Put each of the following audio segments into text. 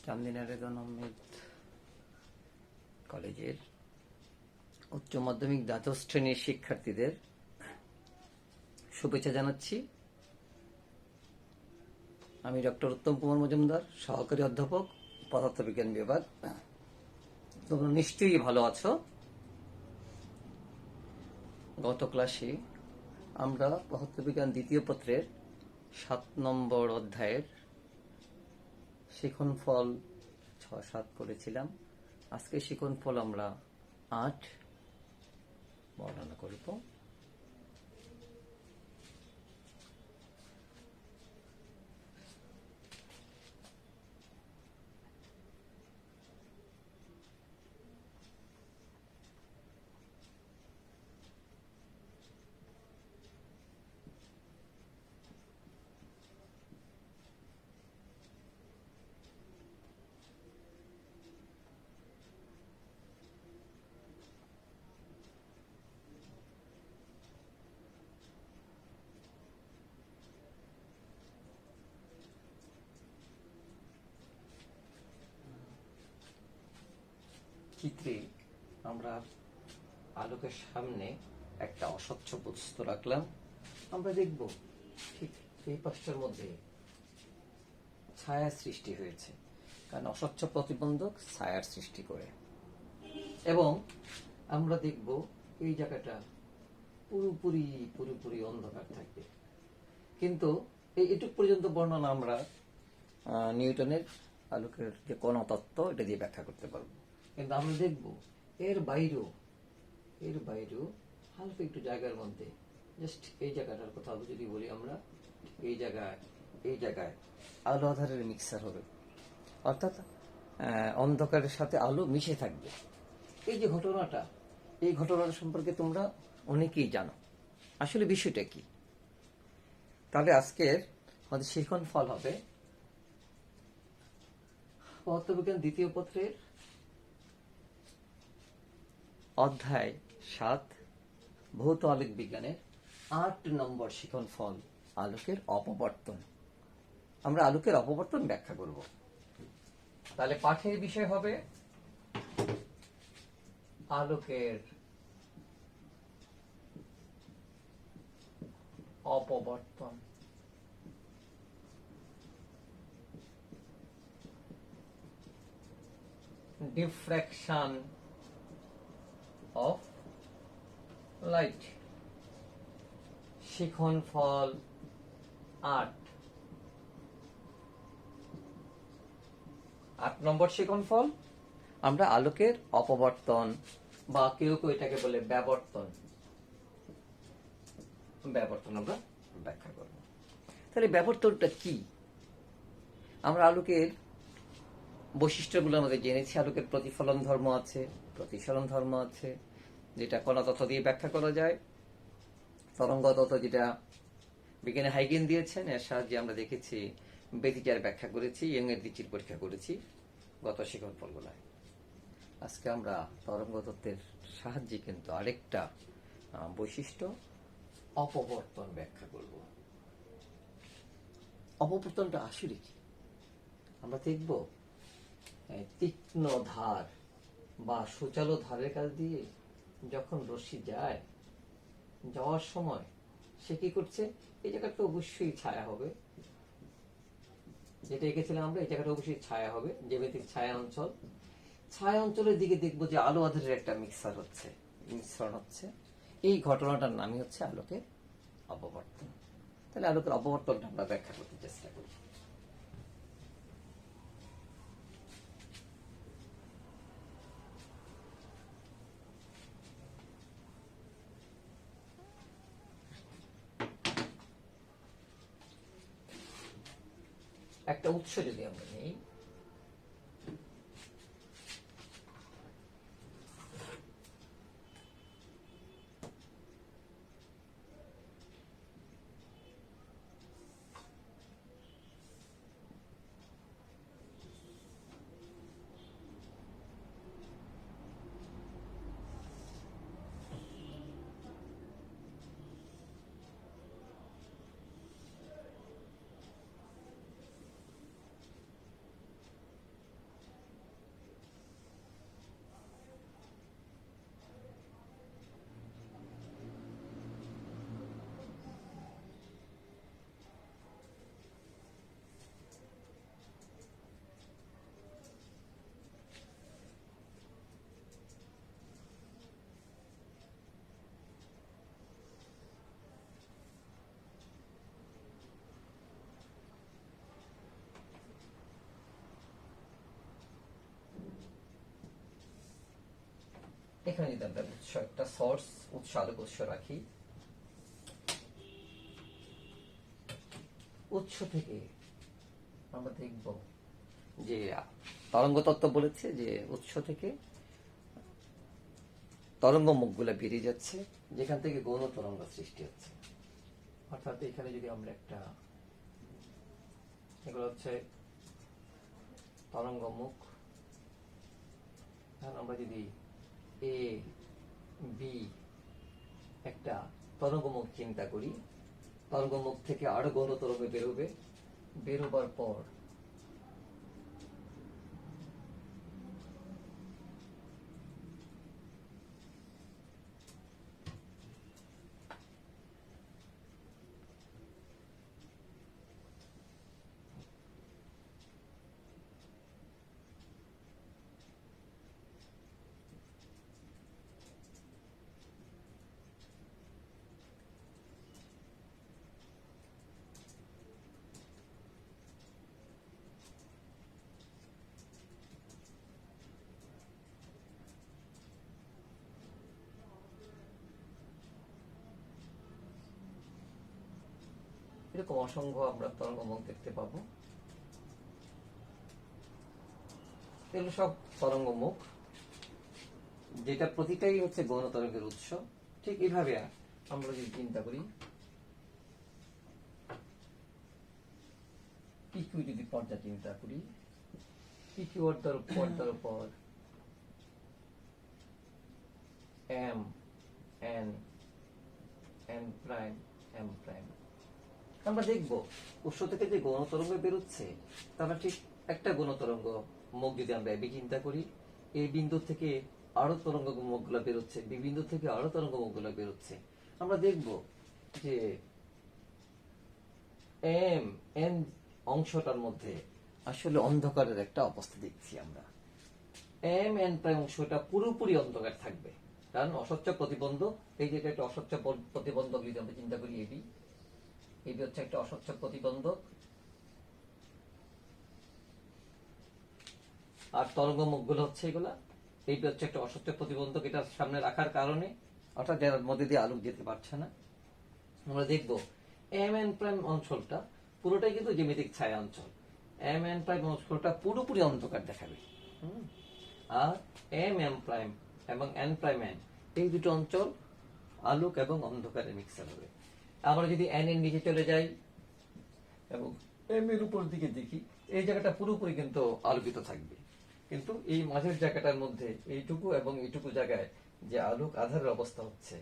চান্দিনা রেদন আহমেদ কলেজের উচ্চ মাধ্যমিক দ্বাদশ শ্রেণীর শিক্ষার্থীদের শুভেচ্ছা জানাচ্ছি। আমি ডক্টর উত্তম কুমার মজুমদার, সহকারী অধ্যাপক, পদার্থবিজ্ঞান বিভাগ। তোমরা নিশ্চয়ই ভালো আছো। গত ক্লাসে আমরা পদার্থবিজ্ঞান দ্বিতীয় পত্রের 7 নম্বর অধ্যায়ের শিখনফল 6-7 করেছিলাম। আজকে শিখনফল আমরা 8 বর্ণনা করব। চিত্রে আমরা আলোকের সামনে একটা অস্বচ্ছ বস্তু রাখলাম। আমরা দেখব ঠিক এই পাশটার মধ্যে ছায়া সৃষ্টি হয়েছে, কারণ অস্বচ্ছ প্রতিবন্ধক ছায়ার সৃষ্টি করে। এবং আমরা দেখব এই জায়গাটা পুরোপুরি অন্ধকার থাকবে। কিন্তু এইটুক পর্যন্ত বর্ণনা আমরা নিউটনের আলোকের যে কণাতত্ত্ব এটা দিয়ে ব্যাখ্যা করতে পারবো। কিন্তু আমরা দেখব এর বাইরেও হালকা একটু জায়গার মধ্যে, জাস্ট এই জায়গাটার কথা যদি বলি, আমরা এই জায়গায় আলো আধারের মিক্সার হবে, অর্থাৎ অন্ধকারের সাথে আলো মিশে থাকবে। এই যে ঘটনাটা, এই ঘটনাটা সম্পর্কে তোমরা অনেকেই জানো। আসলে বিষয়টা কি? তাহলে আজকের আমাদের শিখনফল হবে পদার্থবিজ্ঞান দ্বিতীয় পত্রের অধ্যায় 7 ভৌত আলোক বিজ্ঞানের 8 নম্বর শিখনফল, আলোকের অপবর্তন। আমরা আলোকের অপবর্তন ব্যাখ্যা করব। তাহলে পাঠের বিষয় হবে আলোকের অপবর্তন। Diffraction of light. শিখনফল 8 নম্বর শিখনফল। আমরা আলোকের অপবর্তন বা কেউ এটাকে বলে ব্যাবর্তন আমরা ব্যাখ্যা করব। তাহলে ব্যাবর্তনটা কি? আমরা আলোকের বৈশিষ্ট্যগুলো আমাদের জেনেছি। আলোকের প্রতিফলন ধর্ম আছে, প্রতিসরণ ধর্ম আছে, যেটা কণাতত্ত্ব দিয়ে ব্যাখ্যা করা যায়। তরঙ্গ তত্ত্ব যেটা বিজ্ঞানী হাইগেন দিয়েছেন, এর সাহায্যে আমরা দেখেছি, ব্যতিচার ব্যাখ্যা করেছি, ইয়ং এর দ্বিচির পরীক্ষা করেছি গত শিখনফলগুলায়। আজকে আমরা তরঙ্গ তত্ত্বের সাহায্যে কিন্তু আরেকটা বৈশিষ্ট্য অপবর্তন ব্যাখ্যা করব। অপবর্তনটা আসলে কি আমরা দেখব। তীক্ষ্ণ ধার বা সুচালো ধারের কাছ দিয়ে যখন রশ্মি যাওয়ার সময় সে কি করছে, এই জায়গাটা অবশ্যই ছায়া হবে, যেটা এঁকেছিলাম আমরা, এই জায়গাটা অবশ্যই ছায়া হবে, জ্যামিতিক ছায়া অঞ্চল। ছায়া অঞ্চলের দিকে দেখবো যে আলো আধারের একটা মিশ্রণ হচ্ছে। এই ঘটনাটার নামই হচ্ছে আলোকের অপবর্তন। তাহলে আলোকের অপবর্তনটা আমরা ব্যাখ্যা করতে চেষ্টা করি। একটা উৎস যদি আমরা নিই, এখানে যদি আমরা উৎস একটা সোর্স উৎস আলোক উৎস রাখি, উৎস থেকে আমরা দেখব যে তরঙ্গ তত্ত্ব বলেছে যে উৎস থেকে তরঙ্গ মুখগুলা বেরিয়ে যাচ্ছে, যেখান থেকে গৌণ তরঙ্গ সৃষ্টি হচ্ছে। অর্থাৎ এখানে যদি আমরা একটা, এগুলো হচ্ছে তরঙ্গ মুখ, আমরা যদি এ বি একটা তরঙ্গ মুখ চিন্তা করি, তরঙ্গ মুখ থেকে আরো গৌণ তরঙ্গ বেরোবে, বেরোবার পর এরকম অসংখ্য আমরা তরঙ্গ মুখ দেখতে পাবো। এগুলো সব তরঙ্গ মুখ, যেটা প্রতিটাই হচ্ছে গৌণ তরঙ্গের উৎস। ঠিক এইভাবে আমরা যদি চিন্তা করি, পিকিউ যদি পর্দা চিন্তা করি, পিকিউ পর্দার উপর M N N prime M prime, আমরা দেখব উৎস থেকে যে গৌণ তরঙ্গ বেরোচ্ছে, তারা ঠিক একটা গৌণ তরঙ্গ মুখ যদি আমরা এবি চিন্তা করি, এই বিন্দু থেকে আরো তরঙ্গ মুখগুলো বেরোচ্ছে, বি বিন্দু থেকে আরো তরঙ্গ মুখগুলো বেরোচ্ছে। আমরা দেখব যে এম এন অংশটার মধ্যে আসলে অন্ধকারের একটা অবস্থা দেখছি আমরা। এম এন প্রাইম অংশটা পুরোপুরি অন্ধকার থাকবে, কারণ অস্বচ্ছ প্রতিবন্ধক, এই যে একটা অস্বচ্ছ প্রতিবন্ধক যদি আমরা চিন্তা করি, এবি এবি হচ্ছে একটা অস্বচ্ছ প্রতিবন্ধক, আর তরঙ্গ মুখগুলো হচ্ছে এগুলা, এইটা হচ্ছে একটা অস্বচ্ছ প্রতিবন্ধক, এটা সামনে রাখার কারণে, অর্থাৎ যার মধ্যে দিয়ে আলোক যেতে পারছে না। আমরা দেখব এম এন প্রাইম অঞ্চলটা পুরোটাই কিন্তু জ্যামিতিক ছায়া অঞ্চল, এম এন প্রাইম অঞ্চলটা পুরোপুরি অন্ধকার দেখাবে, আর এম এম প্রাইম এবং এন প্রাইম এন এই দুটো অঞ্চল আলোক এবং অন্ধকারের মিক্সার হবে। আমরা যদি এন এর নিচে চলে যাই এবং এম এর উপর দিকে দেখি, এই জায়গাটা পুরোপুরি কিন্তু আলোকিত থাকবে, কিন্তু এই মাঝের জায়গাটার মধ্যে এইটুকু এবং এইটুকু জায়গায় যে আলোক আধারের অবস্থা হচ্ছে,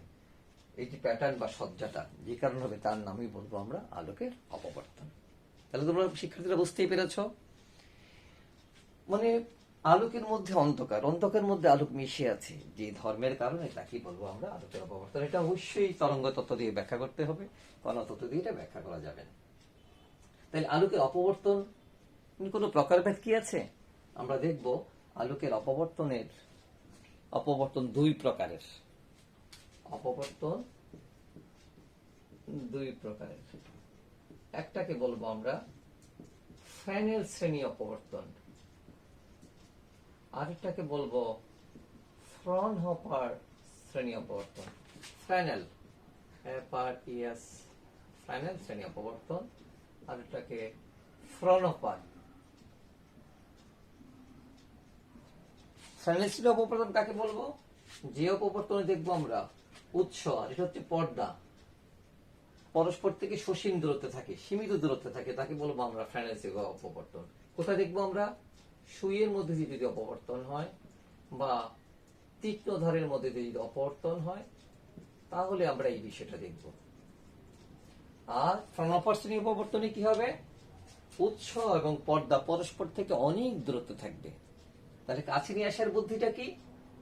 এই যে প্যাটার্ন বা সজ্জাটা যে কারণ হবে, তার নামই বলবো আমরা আলোকের অপবর্তন। তাহলে তোমরা শিক্ষার্থীরা বুঝতেই পেরেছ, মানে আলোকের মধ্যে অন্ধকার, অন্ধকারের মধ্যে আলোক মিশে আছে, যে ধর্মের কারণে তাকেই বলবো আমরা আলোকের অপবর্তন। এটা অবশ্যই তরঙ্গ তত্ত্ব দিয়ে ব্যাখ্যা করতে হবে, কণা তত্ত্ব দিয়ে এটা ব্যাখ্যা করা যাবে না। তাহলে আলোকের অপবর্তন কোনো প্রকারভেদ কি আছে? আমরা দেখব আলোকের অপবর্তন দুই প্রকারের। অপবর্তন দুই প্রকারের, একটাকে বলবো আমরা ফ্রেনেল শ্রেণী অপবর্তন, আরেকটাকে বলবো ফ্রনহোফার শ্রেণী অপবর্তন। ফ্রেনেল FRES ফ্রেনেল শ্রেণী অপবর্তন, আরেকটাকে ফ্রনহোফার। ফ্রেনেল শ্রেণী অপবর্তন কাকে বলবো? যে অপবর্তনে দেখবো আমরা উৎস, আর এটা হচ্ছে পর্দা, পরস্পর থেকে সসীম দূরত্বে থাকে, সীমিত দূরত্বে থাকে, তাকে বলবো আমরা ফ্রেনেল শ্রেণী অপবর্তন। কোথায় দেখবো আমরা? সুইয়ের মধ্যে দিয়ে যদি অপবর্তন হয় বা তীক্ষ্ণ ধারের মধ্যে দিয়ে যদি অপবর্তন হয়, তাহলে আমরা এই বিষয়টা দেখব। আর ফ্রনহোফার শ্রেণী অপবর্তনে কি হবে? উৎস এবং পর্দা পরস্পর থেকে অনেক দূরত্বে থাকবে। তাহলে কাছে নিয়ে আসার বুদ্ধিটা কি?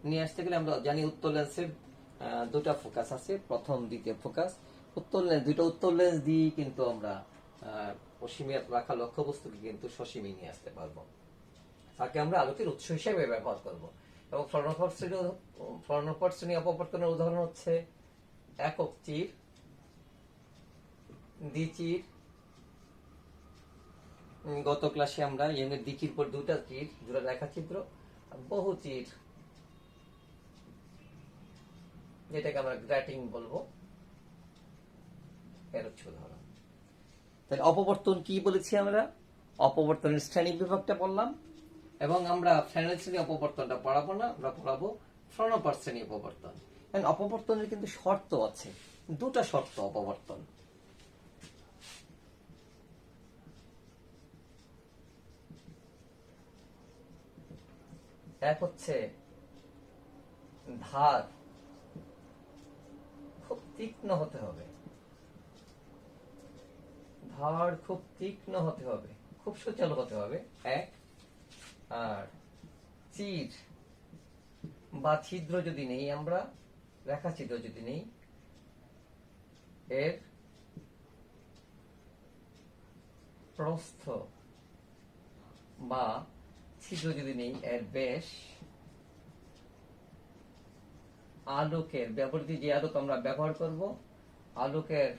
নিয়ে আসতে গেলে আমরা জানি উত্তর লেন্সের দুটা ফোকাস আছে, প্রথম দ্বিতীয় ফোকাস। দুটো উত্তর লেন্স দিয়ে কিন্তু আমরা অসীমে রাখা লক্ষ্যবস্তুকে কিন্তু সসীমে নিয়ে আসতে পারবো, তাকে আমরা আলোকের উৎস হিসেবে ব্যবহার করব। এবং ফ্রনহোফার শ্রেণী অপবর্তনের উদাহরণ হচ্ছে একক চির, দ্বিচির, গত ক্লাসে আমরা ইয়ংয়ের দ্বিচির পর দুটা চির, দুটা রেখাচিত্র, বহুচির, যেটাকে আমরা গ্র্যাটিং বলবো, এর হচ্ছে উদাহরণ। তাহলে অপবর্তন কি বলেছি আমরা? অপবর্তনের শ্রেণী বিভাগটা বললাম, এবং আমরা ফ্রেনেল শ্রেণী অপবর্তনটা পড়াবো না, আমরা পড়াবো ফ্রনপার শ্রেণী অপবর্তন। অপবর্তনের কিন্তু শর্ত আছে, দুটা শর্ত অপবর্তন। এক হচ্ছে ধার খুব তীক্ষ্ণ হতে হবে, ধার খুব তীক্ষ্ণ হতে হবে, খুব সুচারু হতে হবে এক। আর চির বা ছিদ্র যদি নেই, আমরা রেখা ছিদ্র যদি নেই, এর প্রস্থ বা ছিদ্র যদি নেই, এর ব্যাস আলোকের ব্যবহৃত যে আলোক আমরা ব্যবহার করব, আলোকের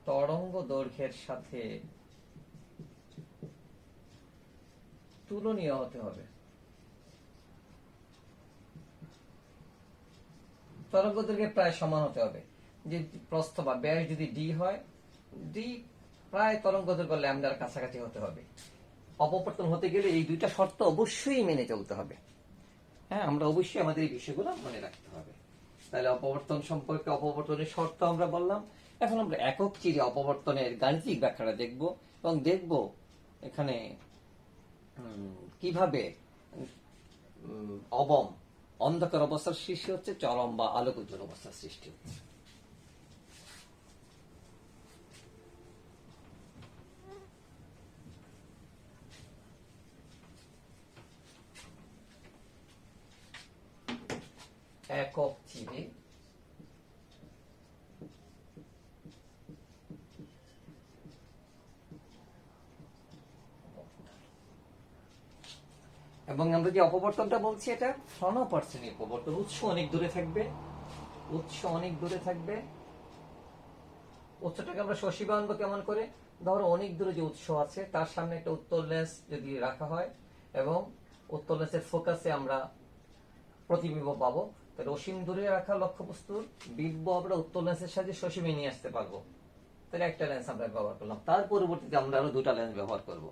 তরঙ্গ দৈর্ঘ্যের সাথে তুলনীয় হতে হবে। তরঙ্গ দৈর্ঘ্যে প্রায় সমান হতে হবে। যে প্রস্থ বা ব্যাস যদি ডি হয়, ডি প্রায় তরঙ্গ দৈর্ঘ্য ল্যামডার কাছাকাছি হতে হবে। অপবর্তন হতে গেলে এই দুইটা শর্ত অবশ্যই মেনে চলতে হবে। হ্যাঁ, আমরা অবশ্যই আমাদের এই বিষয়গুলো মনে রাখতে হবে। তাহলে অপবর্তন সম্পর্কে অপবর্তনের শর্ত আমরা বললাম। এখন আমরা একক চিরে অপবর্তনের গাণিতিক ব্যাখ্যাটা দেখব, এবং দেখব এখানে কিভাবে অবম অন্ধকার অবস্থার সৃষ্টি হচ্ছে, চরম বা আলোক উজ্জ্বল অবস্থার সৃষ্টি হচ্ছে। একক চিরে এবং আমরা যে অপবর্তনটা বলছি, এটা ফ্রনপার শ্রেণীর অপবর্তন। উৎস অনেক দূরে থাকবে, উৎস অনেক দূরে থাকবে। উৎসটাকে আমরা শশী বানাবো কেমন করে? ধরো অনেক দূরে যে উৎস আছে, তার সামনে একটা উত্তল লেন্স যদি রাখা হয়, এবং উত্তল লেন্সের ফোকাসে আমরা প্রতিবিম্ব পাবো, তাহলে অসীম দূরে রাখা লক্ষ্যবস্তুর বিম্ব আমরা উত্তল লেন্সের সাহায্যে সসীমে নিয়ে আসতে পারবো। তাহলে একটা লেন্স আমরা ব্যবহার করলাম, তার পরবর্তীতে আমরা আরো দুটা লেন্স ব্যবহার করবো।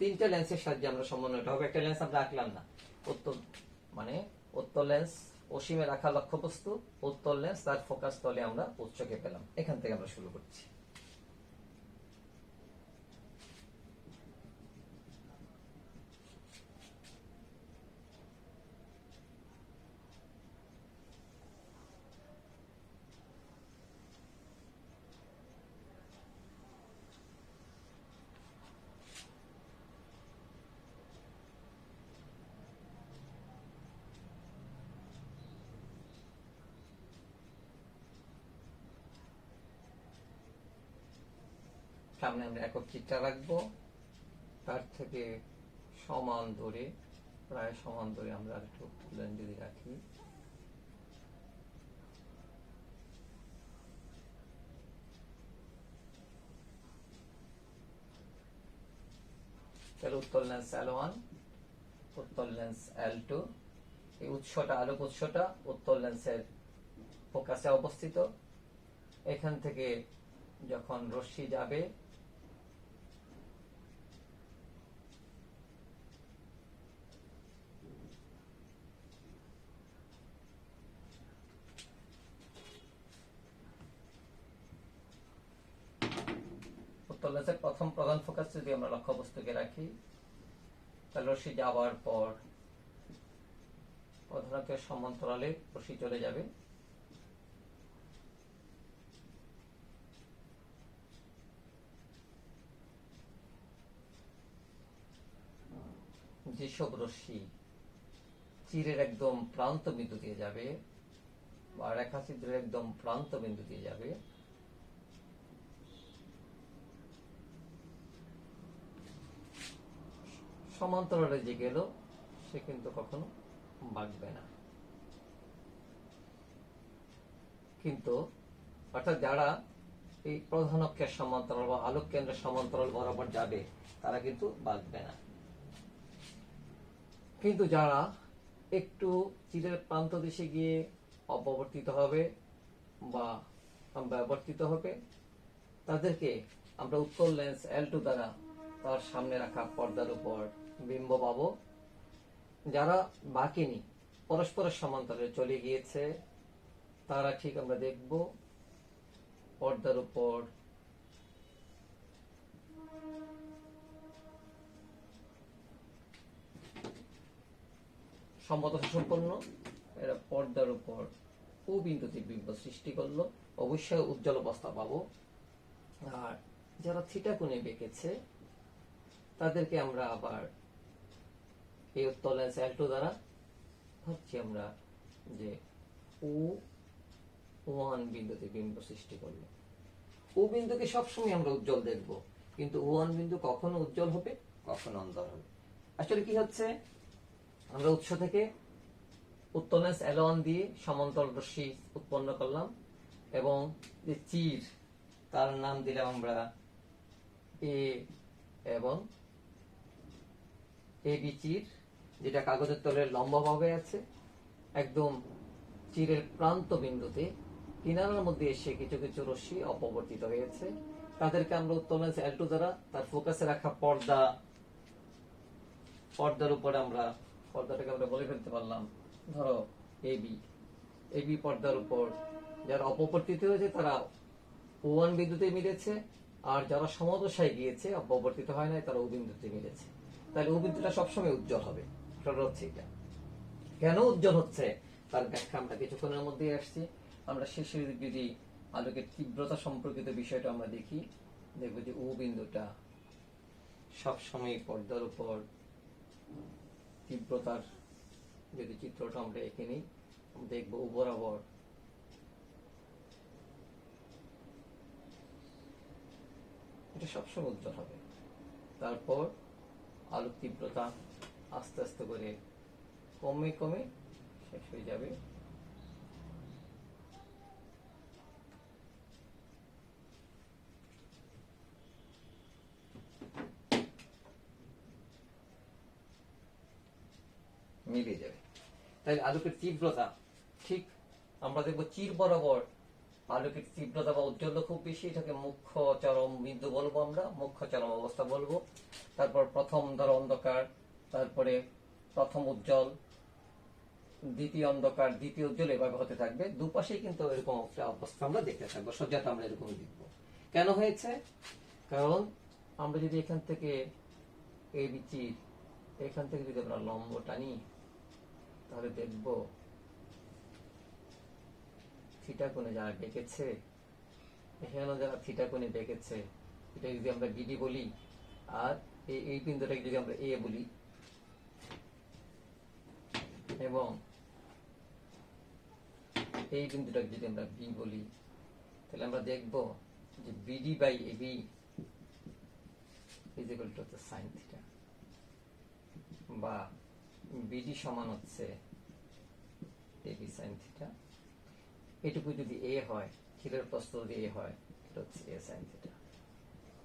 তিনটা লেন্সের সাহায্যে আমরা সমন্বয়টা হবে। একটা লেন্স আমরা আঁকলাম না, উত্তল মানে উত্তল লেন্স অসীমে রাখা লক্ষ্যবস্তু, উত্তল লেন্স তার ফোকাস তলে আমরা উৎসকে পেলাম। এখান থেকে আমরা শুরু করছি। সামনে আমরা একক চিত্রা রাখবো, তার থেকে সমান দূরে, প্রায় সমান দূরে আমরা একটু লেন্স যদি রাখি, তাহলে উত্তল লেন্স L1, উত্তল লেন্স L2। এই উৎসটা, আলোক উৎসটা উত্তল লেন্সের ফোকাসে অবস্থিত। এখান থেকে যখন রশ্মি যাবে, উত্তল লেন্সের প্রথম প্রধান ফোকাস যদি আমরা লক্ষ্যবস্তুকে রাখি, তাহলে রশ্মি যাওয়ার পর প্রধানকের সমান্তরালে রশ্মি চলে যাবে, যেসব রশ্মি চিরের একদম প্রান্ত বিন্দু দিয়ে যাবে বা রেখাচিত্রের একদম প্রান্ত বিন্দু দিয়ে যাবে, সমান্তরালে যে গেল সে কিন্তু কখনো বাঁকবে না। কিন্তু অর্থাৎ যারা এই প্রধান অক্ষের সমান্তরাল বা আলোক কেন্দ্রের সমান্তরাল বরাবর যাবে, তারা কিন্তু বাঁকবে না। কিন্তু যারা একটু চিরের প্রান্ত দেশে গিয়ে অপবর্তিত হবে বা ব্যবর্তিত হবে, তাদেরকে আমরা উত্তল লেন্স L2 দ্বারা তার সামনে রাখা পর্দার উপর বিম্ব পাবো। যারা বাকিনি পরস্পরের সমান্তরালে চলে গিয়েছে তারা ঠিক আমরা দেখব পর্দার উপর সমদশা সম্পন্ন, এরা পর্দার উপর ও বিন্দুতে বিম্ব সৃষ্টি করলো, অবশ্যই উজ্জ্বল অবস্থা পাবো। আর যারা থিটা কোণে বেঁকেছে তাদেরকে আমরা আবার এই উত্তল লেন্স L2 দ্বারা ভাবছি আমরা যে O1 বিন্দুতে বিম্ব সৃষ্টি করলো। ও বিন্দুকে সবসময় আমরা উজ্জ্বল দেখব, কিন্তু O1 বিন্দু কখনো উজ্জ্বল হবে, কখনো অন্ধকার হবে। আসলে কি হচ্ছে, আমরা উৎস থেকে উত্তল লেন্স L1 দিয়ে সমান্তরাল রশ্মি উৎপন্ন করলাম এবং যে চির তার নাম দিলাম আমরা এ এবং এ বি চির, যেটা কাগজের তলে লম্বভাবে আছে। একদম চিরের প্রান্ত বিন্দুতে কিনারার মধ্যে এসে কিছু কিছু রশ্মি অপবর্তিত হয়েছে, তাদেরকে আমরা উত্তল লেন্স L2 দ্বারা তার ফোকাসে রাখা পর্দার উপরে আমরা পর্দাটাকে আমরা বলে ফেলতে পারলাম, ধরো এবি পর্দার উপর যারা অপবর্তিত হয়েছে তারা O1 বিন্দুতে মিলেছে, আর যারা সমদশায় গিয়েছে অপবর্তিত হয় নাই তারা ও বিন্দুতে মিলেছে। তাহলে ও বিন্দুটা সবসময় উজ্জ্বল হবে। হচ্ছে এটা কেন উজ্জ্বল হচ্ছে তার ব্যাখ্যা আমরা কিছুক্ষণের মধ্যেই আসছি। আমরা শেষে যদি আলোকের তীব্রতা সম্পর্কিত বিষয়টা আমরা দেখি, দেখবো যে ও বিন্দুটা সবসময় পর্দার উপর তীব্রতার যদি চিত্রটা আমরা এঁকে নিই, দেখবো ও বরাবর এটা সবসময় উজ্জ্বল হবে। তারপর আলোক তীব্রতা আস্তে আস্তে করে কমে কমে শেষ হয়ে যাবে। মিলে যাবে। তাই আলোকের তীব্রতা ঠিক আমরা দেখবো চির বরাবর আলোকের তীব্রতা বা উজ্জ্বল খুব বেশি, এটাকে মুখ্য চরম বিন্দু বলবো, আমরা মুখ্য চরম অবস্থা বলবো। তারপর প্রথম ধরো অন্ধকার, তারপরে প্রথম উজ্জ্বল, দ্বিতীয় অন্ধকার, দ্বিতীয় উজ্জ্বল, এভাবে হতে থাকবে। দুপাশেই কিন্তু এরকম একটা অবস্থা আমরা দেখতে থাকবো, সজ্জাটা আমরা এরকম দেখবো। কেন হয়েছে? কারণ আমরা যদি এখান থেকে এই বিচির এখান থেকে যদি আমরা লম্ব টানি তাহলে দেখবো থিটা কোণে যারা বেঁকেছে, এখানে যারা থিটা কোণে বেঁকেছে, এটা যদি আমরা বিডি বলি, আর এই বিন্দুটাকে যদি আমরা এ বলি এবং এই বিন্দুটাকে যদি আমরা বি বলি, তাহলে আমরা দেখব যে BD by AB is equal to sine theta, বা বিডি সমান হচ্ছে এবি সাইন থিটা। এটুকু যদি এ হয়, থিটার প্রস্থ যদি এ হয়, এটা হচ্ছে এ সাইন থিটা।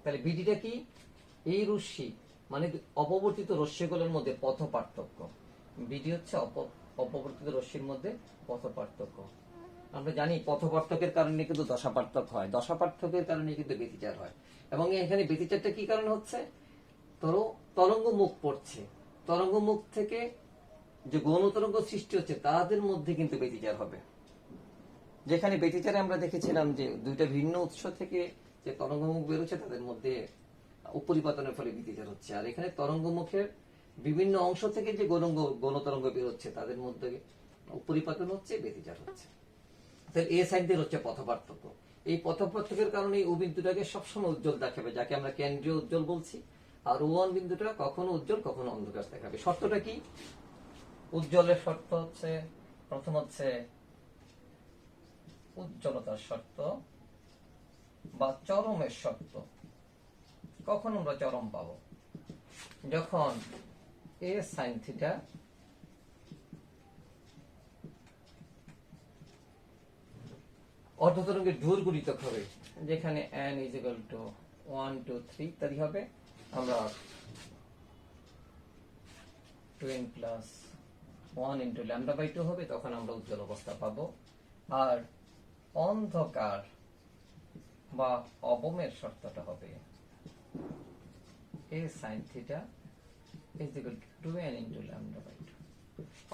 তাহলে বিডিটা কি? এই রশ্মি মানে অপবর্তিত রশ্মিগুলোর মধ্যে পথ পার্থক্য। বিডি হচ্ছে অপবর্তিত রশ্মির মধ্যে পথ পার্থক্য। আমরা জানি পথ পার্থক্যের কারণে কিন্তু দশা পার্থক্য হয়, দশা পার্থক্যের কারণে কিন্তু ব্যতিচার হয়। এবং এখানে ব্যতিচারটা কি কারণে হচ্ছে? তরঙ্গ মুখ পড়ছে, তরঙ্গ মুখ থেকে যে গৌণ তরঙ্গ সৃষ্টি হচ্ছে তাদের মধ্যে কিন্তু ব্যতিচার হবে। যেখানে ব্যতিচারে আমরা দেখেছিলাম যে দুইটা ভিন্ন উৎস থেকে যে তরঙ্গমুখ বেরোচ্ছে তাদের মধ্যে উপরিপাতনের ফলে ব্যতিচার হচ্ছে, আর এখানে তরঙ্গমুখের বিভিন্ন অংশ থেকে যে গৌণ তরঙ্গ বেরোচ্ছে তাদের মধ্যে উপরিপাতন হচ্ছে, ব্যতিচার হচ্ছে। তাহলে এ সাইড দিয়ে হচ্ছে পথ পার্থক্য। এই পথ পার্থক্যের কারণে ও বিন্দুটাকে সবসময় উজ্জ্বল দেখাবে, যাকে আমরা কেন্দ্রীয় উজ্জ্বল বলছি। আর O1 বিন্দুটা কখনো উজ্জ্বল কখনো অন্ধকার দেখাবে। শর্তটা কি? উজ্জ্বলের শর্ত হচ্ছে, প্রথম হচ্ছে উজ্জ্বলতার শর্ত বা চরমের শর্ত। কখন আমরা চরম পাবো? যখন এ সাইন থিটা অর্ধতরঙ্গের জোর গুণিতক হবে, যেখানে n ইজ ইকুয়াল টু 1 2 3 ইত্যাদি হবে। আমরা 2n plus 1 into lambda by 2 হবে, তখন আমরা উজ্জ্বল অবস্থা পাবো। আর অন্ধকার বা অবমের শর্তটা হবে a sin theta is equal to 2n into lambda by 2।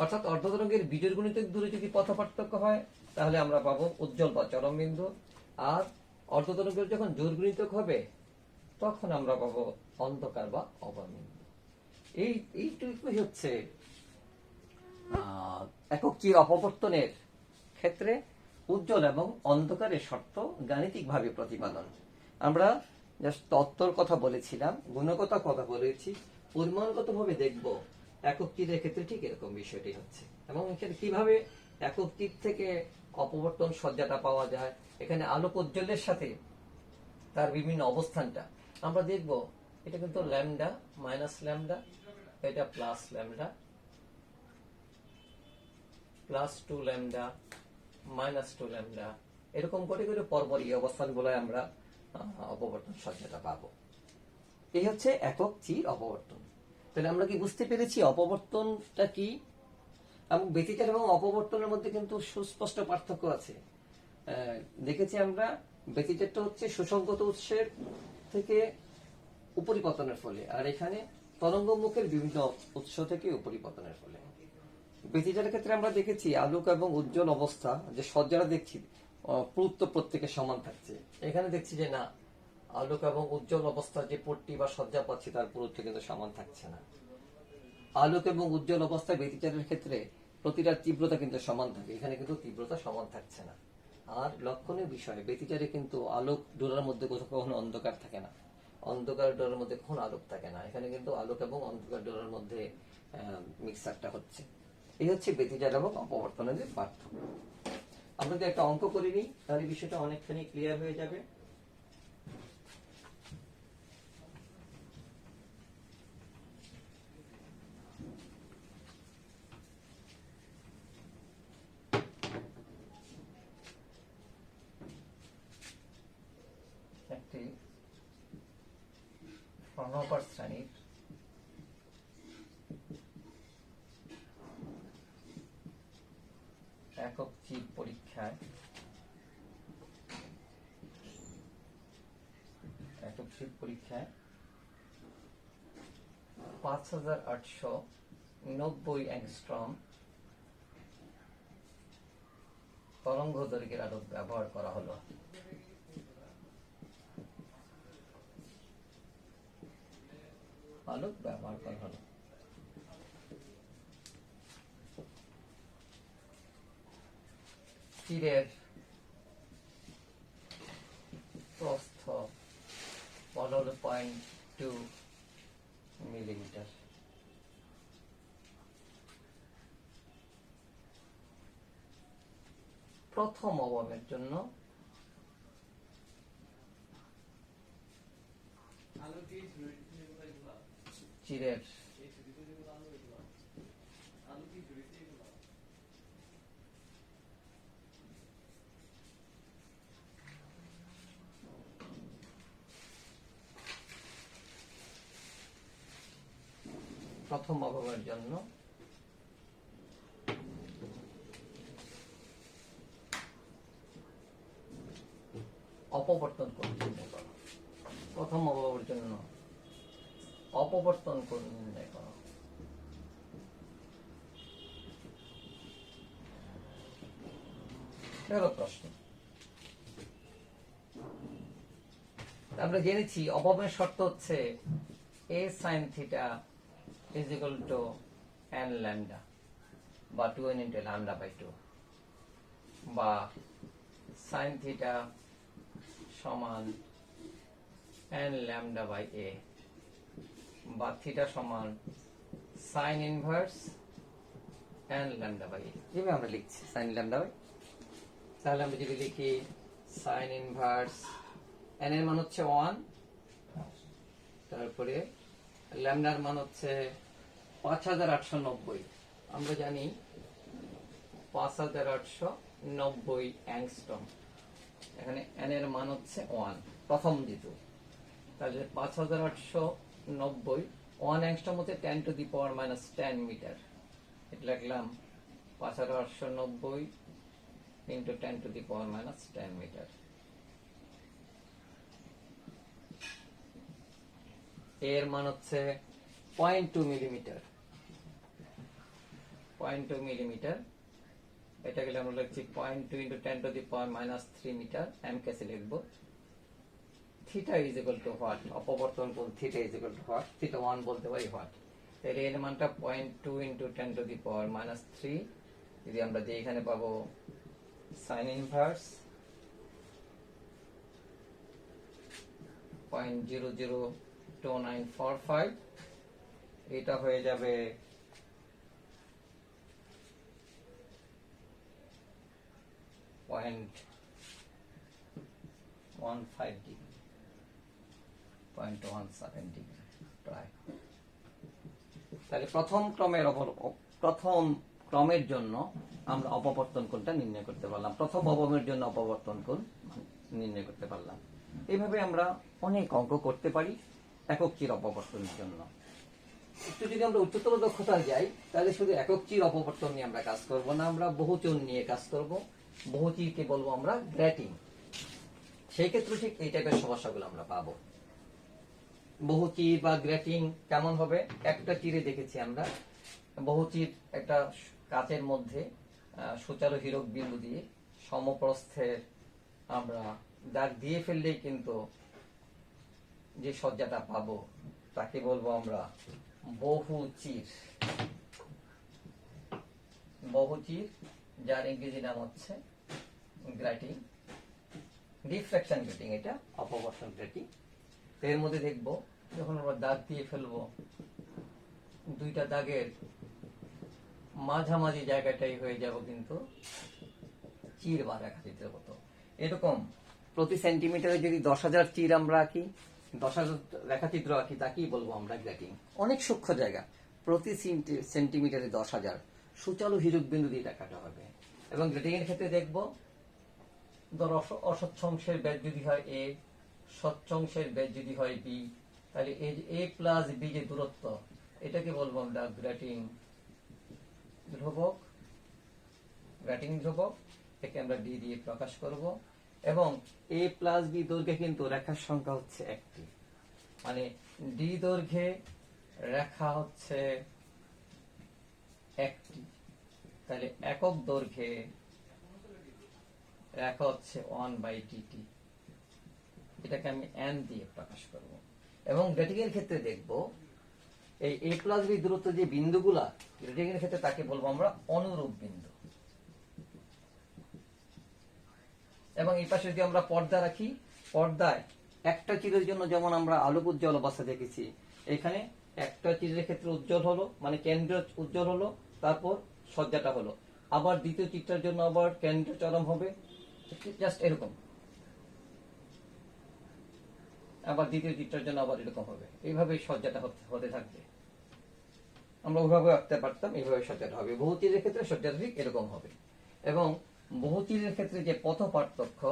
অর্থাৎ অর্ধতরঙ্গের বীজগণিতিক দূরে যদি পথ পার্থক্য হয় তাহলে আমরা পাবো উজ্জ্বল বা চরম বিন্দু, আর অর্ধতরঙ্গের যখন জোর গুণিতক হবে তখন আমরা পাবো অন্ধকার বা অবম বিন্দু। এইটুকুই হচ্ছে একক চির অপবর্তনের ক্ষেত্রে উজ্জ্বল এবং অন্ধকারের শর্ত গাণিতিকভাবে প্রতিপাদন। আমরা জাস্ট তত্ত্বর কথা বলেছিলাম, গুণগত কথা বলেছি, পরিমাণগতভাবে দেখব একক তীরের ক্ষেত্রে ঠিক এরকম বিষয়টি হচ্ছে। এবং এখানে কিভাবে একক তীর থেকে অপবর্তন সজ্জাটা পাওয়া যায়, এখানে আলোক উজ্জ্বলের সাথে তার বিভিন্ন অবস্থানটা আমরা দেখব। এটা কিন্তু ল্যামডা মাইনাস ল্যামডা, এটা plus lambda, plus 2 lambda, minus 2 lambda, এরকম করে করে পরপর এই অবস্থানগুলো আমরা অপবর্তন সজ্জাটা পাবো। এই হচ্ছে একক চির অপবর্তন। তাহলে আমরা কি বুঝতে পেরেছি অপবর্তনটা কি? এবং ব্যতিচার এবং অপবর্তনের মধ্যে কিন্তু সুস্পষ্ট পার্থক্য আছে। দেখেছি আমরা ব্যতিচারটা হচ্ছে সুসংগত উৎসের থেকে উপরিপতনের ফলে, আর এখানে তরঙ্গমুখের বিভিন্ন উৎস থেকে উপরিপতনের ফলে। ব্যতিচারের ক্ষেত্রে আমরা দেখেছি আলোক এবং উজ্জ্বল অবস্থা যে সজ্জাটা দেখছি পুরুত্ব প্রত্যেকে সমান থাকছে। এখানে দেখছি যে না, আলোক এবং উজ্জ্বল অবস্থা যে পট্টি বা সজ্জা পাচ্ছি তার পুরুত্ব কিন্তু সমান থাকছে না। আলোক এবং উজ্জ্বল অবস্থায় ব্যতিচারের ক্ষেত্রে প্রতিটার তীব্রতা কিন্তু সমান থাকে, এখানে কিন্তু তীব্রতা সমান থাকছে না। আর লক্ষণীয় বিষয়, ব্যতিচারে কিন্তু আলোক ডোরার মধ্যে কখনো অন্ধকার থাকে না, অন্ধকার ডোরার মধ্যে কখনো আলোক থাকে না। এখানে কিন্তু আলোক এবং অন্ধকার ডোরার মধ্যে মিক্সারটা হচ্ছে। এই হচ্ছে ব্যতিচার এবং অপবর্তনের যে পার্থক্য। আমরা যদি একটা অঙ্ক করে নিই তাহলে বিষয়টা অনেকখানি ক্লিয়ার হয়ে যাবে। একটি 9 শ্রেণীর একক চির পরীক্ষায় 5890 অ্যাংস্ট্রম তরঙ্গ দৈর্ঘ্যের আলোক ব্যবহার করা হলো। আলোক ব্যবহার করা হলো। তীরের প্রস্থ 15.2 মিলিমিটার। প্রথম অবমের জন্য চিরের প্রথম অবমের জন্য অপবর্তন কোণ নির্ণয় করো। প্রথম অবমের জন্য অপবর্তন কোণ নির্ণয় করো। প্রশ্ন আমরা জেনেছি অবমের শর্ত হচ্ছে a sin theta is equal to n lambda বা 2n into lambda by 2, বা sin theta সমান n lambda by a, বা থিটা সমান sin inverse n lambda by a। যেভাবে আমরা লিখছি sin lambda by, তাহলে আমরা যদি লিখি sin inverse n এর মান হচ্ছে 1, তারপরে ল্যামডার মান হচ্ছে 5890। আমরা জানি 5890 অ্যাংস্ট্রম, এখানে n এর মান হচ্ছে 1 প্রথম যেহেতু, তাহলে 5890 1 অ্যাংস্ট্রম হচ্ছে 10 to the power minus 10 metre. এটা লিখলাম 5890 into 10 to the power minus 10 metre. এর মান হচ্ছে 0.2 মিলিমিটার। 0.2 মিলিমিটার, এটা গেলে আমরা লিখছি 0.2 into 10 to the power minus 3 মিটার। এম কেসে লিখবো। Theta is equal to what? অপবর্তন কোণ theta is equal to what? Theta 1 বলতে পারি হোয়াট। তাহলে এর মানটা 0.2 into 10 to the power minus 3, যদি আমরা দিই এখানে পাবো সাইন ইনভার্স 0.002945, এটা হয়ে যাবে 0.15 ডিগ্রি, 0.17 ডিগ্রি প্রায়। তাহলে প্রথম ক্রমের জন্য আমরা অপবর্তন কোণটা নির্ণয় করতে পারলাম, প্রথম অবমের জন্য অপবর্তন কোণ নির্ণয় করতে পারলাম। এইভাবে আমরা অনেক অঙ্ক করতে পারি একক চির অপবর্তনের জন্য। একটু যদি আমরা উচ্চতর দক্ষতা যাই, তাহলে শুধু একক চির অপবর্তন নিয়ে আমরা কাজ করব না, আমরা বহুচর নিয়ে কাজ করব। বহুচিরকে বলবো আমরা গ্র্যাটিং। সেই ক্ষেত্রে ঠিক এই টাইপের সমস্যাগুলো আমরা পাবো। বহুচির বা গ্র্যাটিং কেমন হবে? একটা চিরে দেখেছি আমরা, বহুচির একটা কাচের মধ্যে সুচারু হীরক বিন্দু দিয়ে সমপ্রস্থের আমরা দাগ দিয়ে ফেললেই কিন্তু যে সজ্জাটা পাবো তাকে বলবো আমরা বহুচির। বহুচির, যার ইংরেজি নাম হচ্ছে গ্র্যাটিং। ডিফ্রাকশন গ্র্যাটিং, এটা অপবর্তন গ্র্যাটিং। এর মধ্যে দেখবো যখন আমরা দাগ দিয়ে ফেলবো, দুইটা দাগের মাঝামাঝি জায়গাটাই হয়ে যাব কিন্তু চির বা রেখাচিত্রের মতো। এরকম প্রতি সেন্টিমিটারে যদি 10,000 চির আমরা আঁকি, 10,000 রেখাচিত্র আঁকি, তাকেই বলবো আমরা গ্র্যাটিং। অনেক সূক্ষ্ম জায়গা, প্রতি সেন্টিমিটারে 10,000 সুচারু হীরক বিন্দু দিয়ে দেখাতে হবে। এবং গ্র্যাটিং এর ক্ষেত্রে দেখবো, ধর অস্বচ্ছ অংশের ব্যাস যদি হয় এ, স্বচ্ছ অংশের ব্যাস যদি হয় বি, তাহলে এই যে এ প্লাস বি যে দূরত্ব, এটাকে বলবো আমরা গ্র্যাটিং ধ্রুবক। গ্র্যাটিং ধ্রুবক, একে আমরা ডি দিয়ে প্রকাশ করব। এবং এ প্লাস বি দৈর্ঘ্যে কিন্তু রেখার সংখ্যা হচ্ছে একটি, মানে ডি দৈর্ঘ্যে রেখা হচ্ছে একটি, তাহলে একক দৈর্ঘ্যে রেখা হচ্ছে 1/dt। এটাকে আমি n দিয়ে প্রকাশ করব। এবং গ্র্যাটিং এর ক্ষেত্রে দেখব, এই a প্লাস বি দূরত্ব যে বিন্দুগুলা, গ্র্যাটিং এর ক্ষেত্রে তাকে বলবো আমরা অনুরূপ বিন্দু। এবং এই পাশে যদি আমরা পর্দা রাখি, পর্দায় একটা চিরের জন্য যেমন আমরা আলোক উজ্জ্বল অবস্থা দেখেছি, এখানে একটা চিরের ক্ষেত্রে উজ্জ্বল হলো, মানে কেন্দ্র উজ্জ্বল হলো, তারপর সজ্জাটা হলো। আবার দ্বিতীয় চিত্রের জন্য আবার কেন্দ্র চরম হবে, জাস্ট এরকম। আবার দ্বিতীয় চিত্রের জন্য আবার এরকম হবে। এইভাবে সজ্জাটা হতে থাকবে। আমরা ওইভাবে আঁকতে পারতাম, এইভাবে সজ্জাটা হবে। বহুচিরের ক্ষেত্রে সজ্জাটা ঠিক এরকম হবে। এবং বহুচিরের ক্ষেত্রে যে পথ পার্থক্য,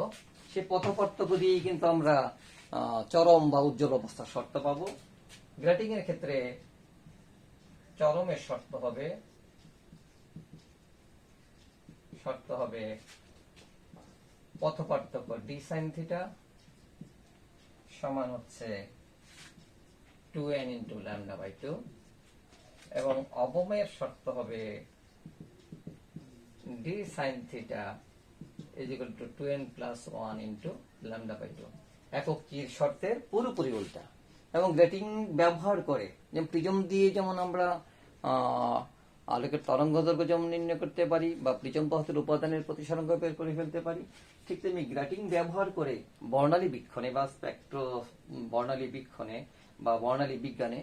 সে পথ পার্থক্য দিয়েই কিন্তু আমরা চরম বা উজ্জ্বল অবস্থার শর্ত পাবো। গ্র্যাটিং এর ক্ষেত্রে চরমের শর্ত হবে পথ পার্থক্য ডি সাইন থিটা সমান হচ্ছে 2n ইন্টু λ/2, এবং অবমের শর্ত হবে d sin theta is equal to 2n plus 1 into λ/2। একক চির শর্তের পুরোপুরি উল্টা। এবং গ্র্যাটিং ব্যবহার করে, যেমন প্রিজম দিয়ে যেমন আমরা আলোকের তরঙ্গ দৈর্ঘ্য যেমন নির্ণয় করতে পারি, বা প্রিজম পদার্থের উপাদানের প্রতিসরাঙ্ক বের করে ফেলতে পারি, ঠিক তেমনি গ্র্যাটিং ব্যবহার করে বর্ণালী বীক্ষণে বা বর্ণালী বিজ্ঞানে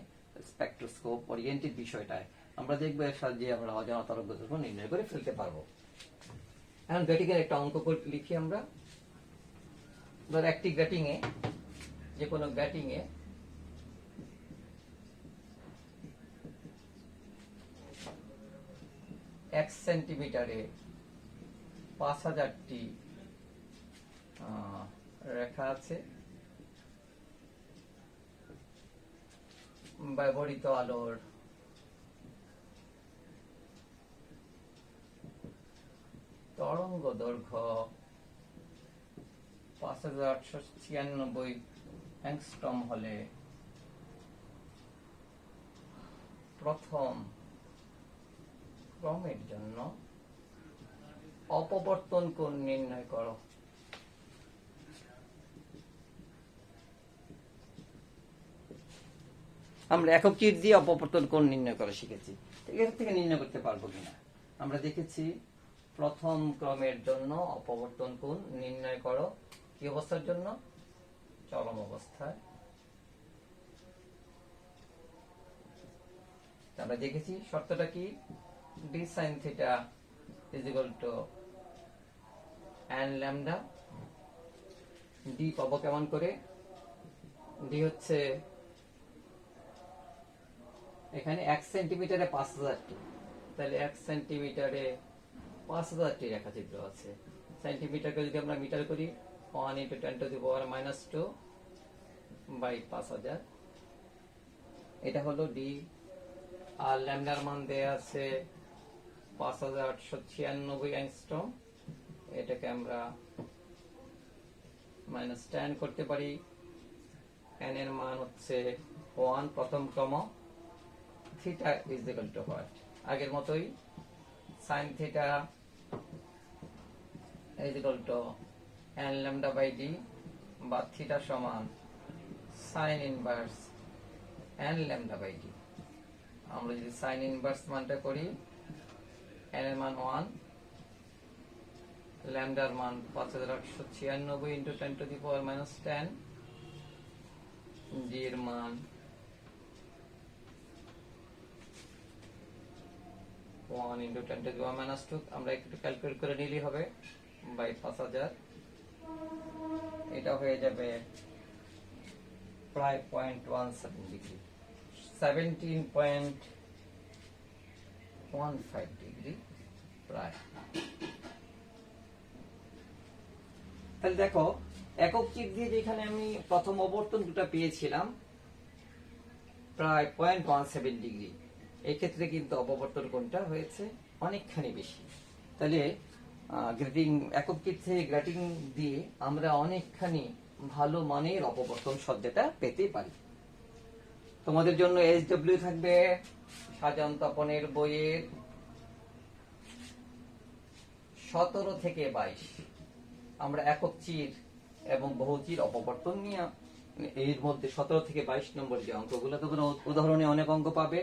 স্পেকট্রোস্কোপ ওরিয়েন্টেড বিষয়টায় আমরা দেখবো এর সাহায্যে আমরা অজানা তরঙ্গ দৈর্ঘ্য নির্ণয় করে ফেলতে পারবো। এখন গ্র্যাটিং এর একটা অঙ্ক লিখি আমরা। ধর একটি গ্র্যাটিং এ, যে কোনো গ্র্যাটিং এ এক সেন্টিমিটারে 5000টি রেখা আছে। ব্যবহৃত আলোর তরঙ্গ তরঙ্গ দৈর্ঘ্য 5896 অ্যাংস্ট্রম হলে প্রথম ক্রমের জন্য অপবর্তন কোণ নির্ণয় করো। আমরা একক চিট দিয়ে অপবর্তন কোণ নির্ণয় করা শিখেছি। এর থেকে নির্ণয় করতে পারবো কিনা আমরা দেখেছি। প্রথম ক্রমের জন্য অপবর্তন কোণ নির্ণয় করো কি অবস্থার জন্য? চরম অবস্থায়। আমরা দেখেছি শর্তটা কি? d sin theta is equal to n lambda। d পাবো কেমন করে? d হচ্ছে এখানে 1 সেন্টিমিটারে 5000টি, তাহলে 1 সেন্টিমিটারে 5000টি রেখাচিত্র আছে। সেন্টিমিটারকে যদি আমরা মিটার করি 1 × 10⁻²/5000, এটা হলো d। আর ল্যামডার মান দেয়া আছে 5896 অ্যাংস্ট্রম, এটাকে আমরা -10 করতে পারি। n এর মান হচ্ছে 1 প্রথম ক্রম। Theta is equal to what? আগের মতোই sin theta is equal to n lambda by d, বা থিটা সমান sin inverse n lambda by d। আমরা যদি sin ইনভার্স মানটা করি, n এর মান 1, ল্যামডার মান 5896 × 10⁻10, d এর মান 1 × 10⁻², আমরা একটু ক্যালকুলেট করে নিলেই হবে, বাই 5000। এটা হয়ে যাবে প্রায় 0.17 ডিগ্রি, 17.15 ডিগ্রি প্রায়। তাহলে দেখো একক চিট দিয়ে যেখানে আমি প্রথম অবর্তন দুটো পেয়েছিলাম প্রায় 0.17 ডিগ্রি, এই ক্ষেত্রে কিন্তু অপবর্তন কোণটা হয়েছে অনেকখানি বেশি। তাহলে গ্রেটিং একক চিট থেকে গ্রেটিং দিয়ে আমরা অনেকখানি ভালো মানের অপবর্তন সজ্জাটা পেতে পারি। তোমাদের জন্য SW থাকবে সাজান তপনের বইয়ের 17 থেকে 22। আমরা একক চির এবং বহুচির অপবর্তন নিয়ে এর মধ্যে 17 থেকে 22 নম্বর যে অঙ্কগুলো, তোমরা উদাহরণে অনেক অঙ্ক পাবে,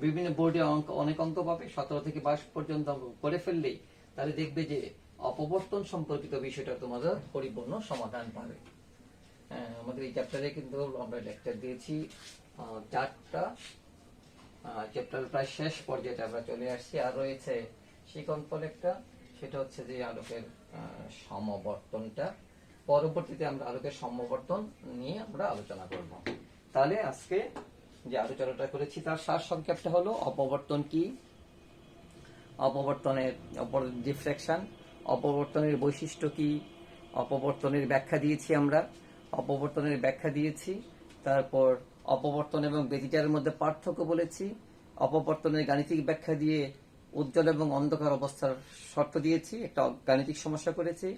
বিভিন্ন বোর্ডে অনেক অঙ্ক পাবে। 17 থেকে 22 পর্যন্ত অঙ্ক করে ফেললেই তাহলে দেখবে যে অপবর্তন সম্পর্কিত বিষয়টা তোমাদের পরিপূর্ণ সমাধান পাবে। আমাদের এই চ্যাপ্টারে কিন্তু আমরা লেকচার দিয়েছি 4টা। চ্যাপ্টার প্রায় শেষ পর্যায়ে আমরা চলে আসছি। আর রয়েছে শিকনফল একটা, সেটা হচ্ছে যে আলোকের সমবর্তনটা। পরবর্তীতে আমরা আলোকের সমবর্তন নিয়ে আমরা আলোচনা করব। তাহলে আজকে যে আলোচনাটা করেছি তার সার সংক্ষেপটা হলো অপবর্তন কি, অপবর্তনের ডিফ্লেকশন, অপবর্তনের বৈশিষ্ট্য কি, অপবর্তনের ব্যাখ্যা দিয়েছি আমরা, অপবর্তনের ব্যাখ্যা দিয়েছি। তারপর অপবর্তন এবং ব্যতিচারের মধ্যে পার্থক্য বলেছি, অপবর্তনের গাণিতিক ব্যাখ্যা দিয়ে উজ্জ্বল এবং অন্ধকার অবস্থার শর্ত দিয়েছি, একটা গাণিতিক সমস্যা করেছি।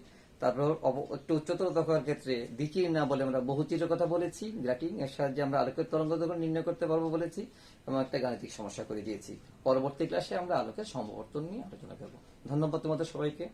তারপর একটু উচ্চতর দরকার ক্ষেত্রে বিকির না বলে আমরা বহুচিরের কথা বলেছি, গ্র্যাটিং এর সাহায্যে আমরা আলোকের তরঙ্গ দৈর্ঘ্য নির্ণয় করতে পারবো বলেছি, এবং একটা গাণিতিক সমস্যা করে দিয়েছি। পরবর্তী ক্লাসে আমরা আলোকের সমবর্তন নিয়ে আলোচনা করব। ধন্যবাদ তোমাদের সবাইকে।